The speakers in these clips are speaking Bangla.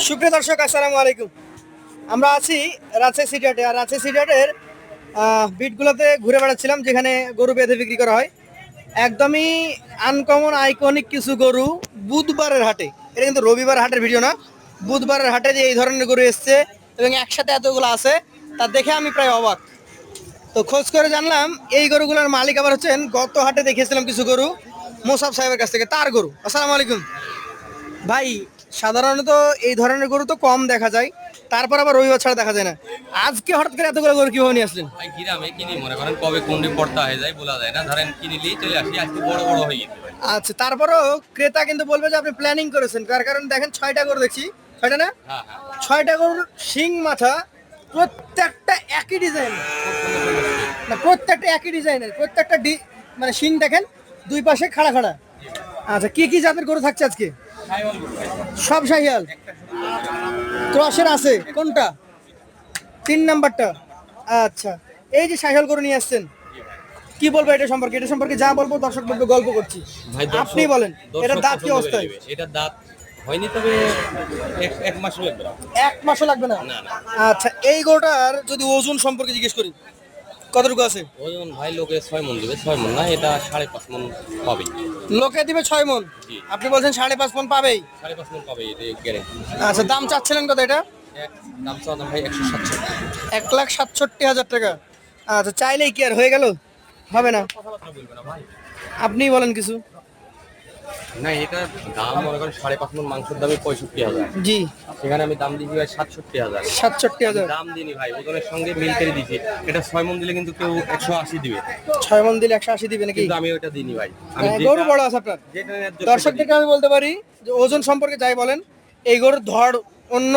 সুপ্রিয় দর্শক, আসসালামু আলাইকুম। আমরা আছি রাজশাহী সিটিহাটে। আর রাজশাহী সিটিহাটের বিটগুলোতে ঘুরে বেড়াচ্ছিলাম, যেখানে গরু বেঁধে বিক্রি করা হয়। একদমই আনকমন আইকনিক কিছু গরু বুধবারের হাটে। এটা কিন্তু রবিবার হাটের ভিডিও না, বুধবারের হাটে যে এই ধরনের গরু এসছে এবং একসাথে এতগুলো আছে, তা দেখে আমি প্রায় অবাক। তো খোঁজ করে জানলাম এই গরুগুলোর মালিক আবার হচ্ছেন গত হাটে দেখেছিলাম কিছু গরু মোসাফ সাহেবের কাছ থেকে, তার গরু। আসসালামু আলাইকুম ভাই। সাধারণত এই ধরনের গরু তো কম দেখা যায়, তারপর আবার রবিবার ছাড়া দেখা যায় না। আজকে হঠাৎ করে এতগুলো গরু কিভাবে নিয়ে আসলেন? ভাই গ্রামে কিনি, মনে করেন কবে কোন রিপোর্টটা হয়ে যায় বলা যায় না, ধরেন কিনিলেই চলে আসি, আজকে বড় বড় হয়ে গেছে ভাই। আচ্ছা, তারপরও ক্রেতা কিন্তু বলবে যে আপনি প্ল্যানিং করেছেন, তার কারণ দেখেন 6টা গরু দেখছি। 6টা না? হ্যাঁ হ্যাঁ, 6টা গরুর শিং মাথা প্রত্যেকটা একই ডিজাইন, না প্রত্যেকটা একই ডিজাইনের, প্রত্যেকটা মানে শিং দেখেন দুই পাশে খাড়া খাড়া। আচ্ছা, কি কি জাতের গরু থাকছে আজকে? সব শাহিয়াল ক্রসের আছে কোনটা? 3 নাম্বারটা। আচ্ছা, এই যে শাহিয়াল গরু নিয়ে আসছেন, কি বলবো এটা সম্পর্কে? এটা সম্পর্কে যা বলবো দর্শক বলবে গল্প করছি, ভাই আপনি বলেন এটার দাঁত কি অবস্থায়? এটা দাঁত হয়নি, তবে এক মাস লাগবে না। 1 মাসও লাগবে না? না না। আচ্ছা, এই গরুটার যদি ওজন সম্পর্কে জিজ্ঞেস করি, কতটুকু আছে? ওজন ভাই লোকে 6 মন দিবে, 6 মন না, এটা 5.5 মন পাবে। লোকে দিবে 6 মন, জি। আপনি বলছেন 5.5 মন পাবেই? 5.5 মন পাবে, এটা গ্যারেন্টি। আচ্ছা, দাম চাচ্ছিলেন কত এটা? দাম চাওয়া ভাই 167। 1,67,000 টাকা। আচ্ছা, চাইলেই কি আর হয়ে গেল? হবে না? কথাবার্তা বলবে না ভাই। আপনি বলেন কিছু। না, এটা দাম মনে করেন 5.5 মন মাংসের দামে 65,000। জি। সেখানে আমি দাম দিয়েছি ভাই 67,000। 67,000 দাম দিইনি ভাই, ওজনের সঙ্গে মিল করে দিয়েছি। এটা 6 মন দিলে কিন্তু কেউ 180 দিবে, 6 মন দিলে 180 দিবে নাকি? কিন্তু আমি ওটা দিইনি ভাই। আমি গরু বড় আছে আপনার। যেটা ন্যায্য সেটা দর্শকদেরকে আমি বলতে পারি যে ওজন সম্পর্কে যাই বলেন, এই গরুর ধড় অন্য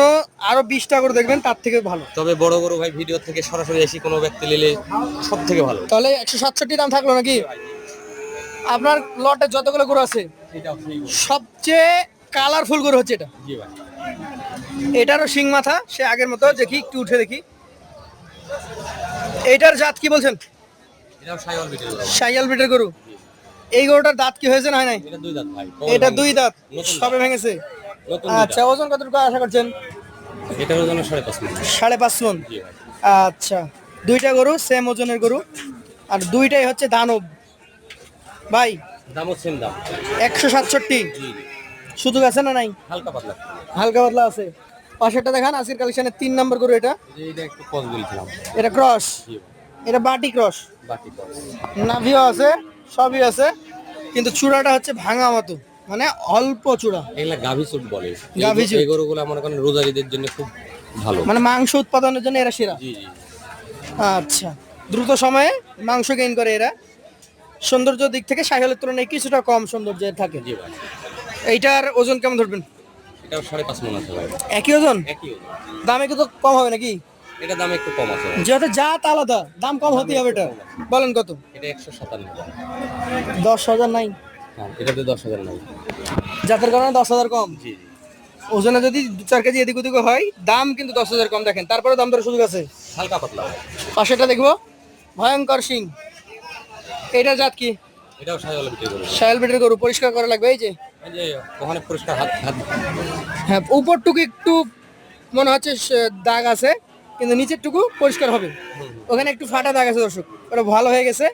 আরো 20টা গরু দেখবেন তার থেকে ভালো। দিই। তবে বড় বড় ভাই ভিডিও থেকে সরাসরি এসে কোনো ব্যক্তি নিলে সব থেকে ভালো। তাহলে 167 দাম থাকলো নাকি? আপনার লটে যতগুলো গরু আছে এটাও সেই গরু। সবচেয়ে কালারফুল গরু হচ্ছে এটা। জি ভাই। এটারও শিং মাথা সে আগের মতো, দেখি একটু উঠে দেখি। এটার জাত কি বলছেন? এটাও সাইওয়াল ভিডিও। শাহিয়াল ব্রিডের গরু। এই গরুটার দাঁত কি হয়েছে না হয় নাই? এটা দুই দাঁত ভাই। এটা 2 দাঁত, নতুন সবে ভেঙেছে। নতুন আচ্ছা, ওজন কতটুকু আশা করছেন? এটার ওজন 5.5 মন। 5.5 মন। জি ভাই। আচ্ছা, দুইটা গরু সেম ওজনের গরু, আর দুইটাই হচ্ছে দানব ভাই। দামও সেম দাম। 167 জি জি। সুযোগ আছে না নাই? হালকা পাতলা। হালকা পাতলা আছে। পাশেরটা দেখান, আসির কালেকশনের 3 নাম্বার গরু এটা। এটা একটু কস বলছিলাম। এটা ক্রস, জি ভাই। এটা বাটি ক্রস। বাকি কস। নাভিও আছে, সবই আছে, কিন্তু চূড়াটা হচ্ছে ভাঙা মতো, মানে অল্প চূড়া। এগুলা গাভী চুট বলে। গাভী চুট। এই গরুগুলো মনে করেন রোজারিদের জন্য খুব ভালো। মানে মাংস উৎপাদনের জন্য এরা সেরা। জি জি। আচ্ছা, দ্রুত সময়ে মাংস গেইন করে এরা। সৌন্দর্য দিক থেকে শাহিওয়ালের তুলনায় কিছুটা কম সৌন্দর্য থাকে। জি ভাই। এইটার ওজন কেমন ধরবেন? এটাও 5.5 মন আছে ভাই। একই ওজন? একই ওজন। দামে কিন্তু কম হবে নাকি? এটা দাম একটু কম আছে ভাই। যেহেতু জাত আলাদা, দাম কম হতেই হবে। এটা বলেন কত? এটা 157। 10,000 নাই? হ্যাঁ, এটাতে 10,000 নাই। জাতের কারণে 10,000 কম। জি জি। ওজনে যদি 2-4 কেজি এদিক ওদিক হয়, দাম কিন্তু 10,000 কম। দেখেন, তারপরে দাম দরের সুযোগ আছে। হালকা পাতলা ভাই। পাশেটা দেখবো, ভয়ঙ্কর সিং। এটা জাত কি? এটাও সাইওয়াল বিক্রি করে। শাহিওয়াল ব্রিডের গরু, পরিষ্কার করা লাগবে। এই যে এই যে ওখানে পরিষ্কার হাত হাত। হ্যাঁ, উপরটুকু একটু মনে হচ্ছে দাগ আছে, কিন্তু নিচের টুকু পরিষ্কার হবে। ওখানে একটু ফাটা দাগ আছে দর্শক, ওটা ভালো হয়ে গেছে,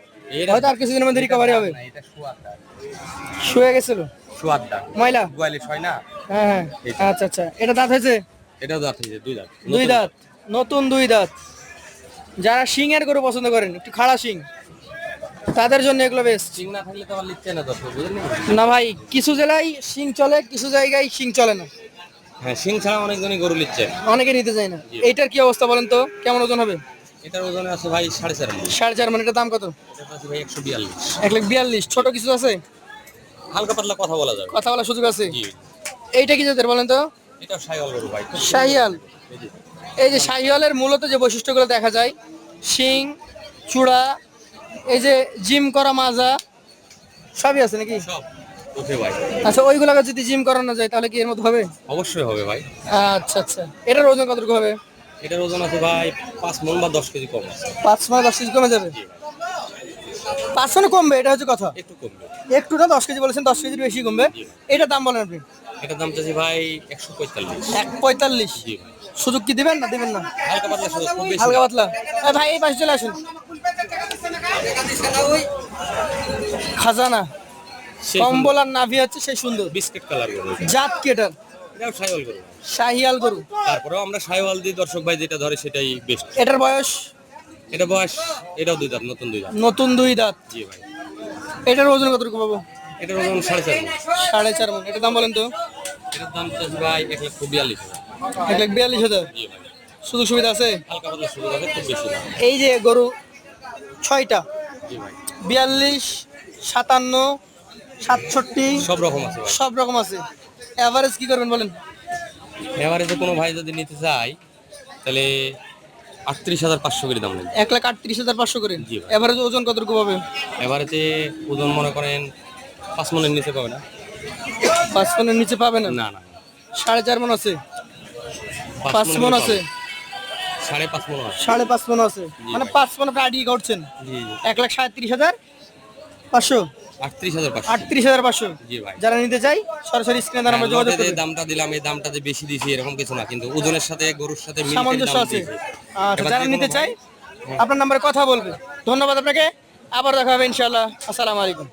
হয়তো আর কিছুদিনের মধ্যে রিকভারি হবে। না, এটা শুয়ারটা। শুয়ে গেছিল শুয়ারটা। ময়লা। গোয়ালিশ হয় না? হ্যাঁ হ্যাঁ, আচ্ছা আচ্ছা। এটা দাঁত হয়েছে? এটাও দাঁত হয়েছে, দুই দাঁত। 2 দাঁত, নতুন 2 দাঁত। যারা শিং এর গরু পছন্দ করেন, একটু খাড়া শিং, তাদের জন্য এগুলো বেস্ট। চিং না থাকলে তো আমার লিখছে না দর্শক, বুঝলেন? না ভাই, কিছু জেলায় শিং চলে, কিছু জায়গায় শিং চলে না। হ্যাঁ, শিং ছাড়া অনেকজনই গরু লিখছে। অনেকে নিতে চায় না। এইটার কি অবস্থা বলেন তো, কেমন ওজন হবে? এটার ওজনে আছে ভাই 4.5 মণ। 4.5 মানে এটার দাম কত? এটা আছে ভাই 142। 1,42,000। ছোট কিছু আছে? হালকা পাতলা কথা বলা যাবে। কথা বলার সুযোগ আছে? জি। এইটা কি জাতের বলেন তো? এটা সাইওয়াল গরু ভাই। শাহিয়াল। এই যে। এই যে শাহিওয়ালের মূলত যে বৈশিষ্ট্যগুলো দেখা যায়, শিং, চূড়া, এই যে জিম করা মাজা, সবই আছে নাকি? সব ওকে ভাই। আচ্ছা, ওইগুলোকে যদি জিম করানো যায় তাহলে কি এর মধ্যে হবে? অবশ্যই হবে ভাই। আচ্ছা আচ্ছা। এটার ওজন কতটুকু হবে? এটার ওজন আছে ভাই 5 মণ বা 10 কেজি কম আছে। 5 মানে 10 কেজি কমে যাবে? 5 মানে কমবে, এটা হচ্ছে কথা। একটু কমবে। একটু না, 10 কেজি বলেছেন, 10 কেজির বেশি কমবে। জি। এটার দাম বলেন আপনি। এটার দাম চাচ্ছি ভাই 145। 145। জি ভাই। সুযোগ কি দিবেন না দিবেন না? হালকা পাতলা শুধু, খুব বেশি হালকা না। পাতলা। ভাই এই পাশে চলে আসুন। খাজানা সেই কম্বল আর নাভি হচ্ছে সেই সুন্দর। বিস্কিট কালার গরু এটা। জাত কি এটার? এটাও সাইওয়াল গরু। শাহিয়াল গরু। তারপরেও আমরা সাইওয়াল দিই, দর্শক ভাই যেটা ধরে সেটাই বেস্ট। এটার বয়স? এটা বয়স, এটাও 2 দাঁত, নতুন 2 দাঁত। নতুন 2 দাঁত। জি ভাই। এটার ওজন কতটুকু পাবো? এটার ওজন 4.5 মণ। 4.5 মণ। এটার দাম বলেন তো? এটার দাম চাচ্ছি ভাই 1,42,000। 1,42,000। জি ভাই। সুযোগ সুবিধা আছে? হালকা পাতলা শুরু হবে, খুব বেশি না। এই যে গরু 6টা, জি ভাই। 42, 57, 67 সব রকম আছে ভাই। সব রকম আছে। এভারেজ কি করবেন বলেন? এবারে কোনো ভাই যদি নিতে চায় তাহলে 38,500 করে দাম নেবে। 1,38,500 করে। জি ভাই। এভারেজ ওজন কতটুকু পাবে? এবারেতে ওজন মনে করেন 5 মণের নিচে পাবে না। 5 মণের নিচে পাবে না? না না, 4.5 মণ আছে? 5 5 মণ আছে? 5.5 মণ আছে। 5.5 মণ আছে। জি মানে ভাই। 5 মণ প্রায় করছেন। জি জি। 1,37,500। 38,500। 38,500। জি ভাই। যারা নিতে চাই সরাসরি স্ক্রিনে দ্বারা আমরা যোগাযোগ লটে যে করব। দামটা দিলাম, এই দামটা যে বেশি দিয়েছি এরকম কিছু না, কিন্তু ওজনের সাথে গরুর সাথে মিল করে সামঞ্জস্য দাম আছে। দিয়েছি। আচ্ছা, এবার যারা যে কোনো নিতে ভাই- চাই আপনার নাম্বারে কথা বলবে। ধন্যবাদ আপনাকে। আবার দেখা হবে ইনশাআল্লাহ। আসসালামু আলাইকুম।